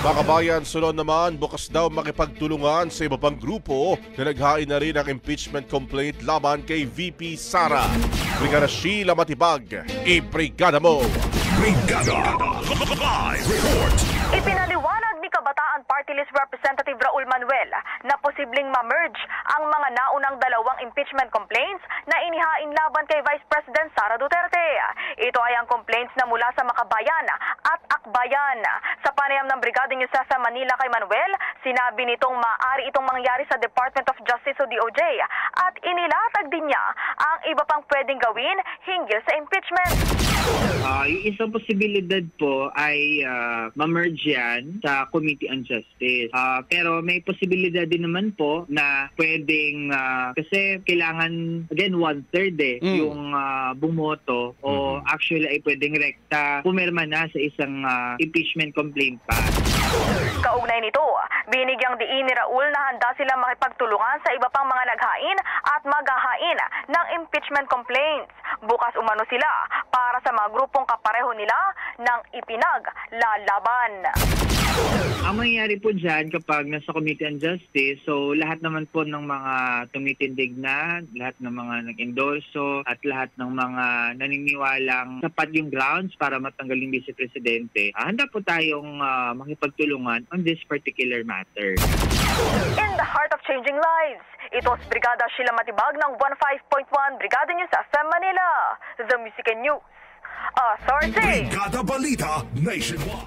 Mga kabayan, sunod naman, bukas daw makipagtulungan sa iba pang grupo na naghain na rin ng impeachment complaint laban kay VP Sara. Brigada Sheila Matibag, i-brigada mo! Brigada Live Report. Ipinaliwanag ni Kabataan Party List Representative Raul Manuel na posibleng ma-merge ang mga naunang dalawang impeachment complaints na inihain laban kay Vice President Sara Duterte. Ito ay ang complaints na mula sa Makabayan at Akbayan. Sa panayam ng Brigada News sa Manila kay Manuel, sinabi nitong maaari itong mangyari sa Department of Justice o DOJ at inilatag din niya ang iba pang pwedeng gawin hinggil sa impeachment. Yung isang posibilidad po ay ma-merge yan sa Committee on Justice. Pero may posibilidad din naman po na pwedeng, kasi kailangan, again, 1/3 yung bumoto o actually ay pwedeng rekta pumirma na sa isang impeachment complaint pa. Kaugnay nito, binigyang diin ni Raul na handa silang makipagtulungan sa iba pang mga naghain at maghahain ng impeachment complaints. Bukas umano sila para sa mga grupong kapareho nila ng ipinaglalaban. Ang mangyayari po dyan kapag nasa Committee on Justice, so lahat naman po ng mga tumitindig na, lahat ng mga nag-endorso at lahat ng mga naniniwalang sapat yung grounds para matanggal yung Vice Presidente, handa po tayong makipagtulungan on this particular matter. In the heart of changing lives, ito si Brigada Sheila Matibag ng 15.1 Brigada News sa Manila, The Music and News Authority. Brigada Balita Nationwide.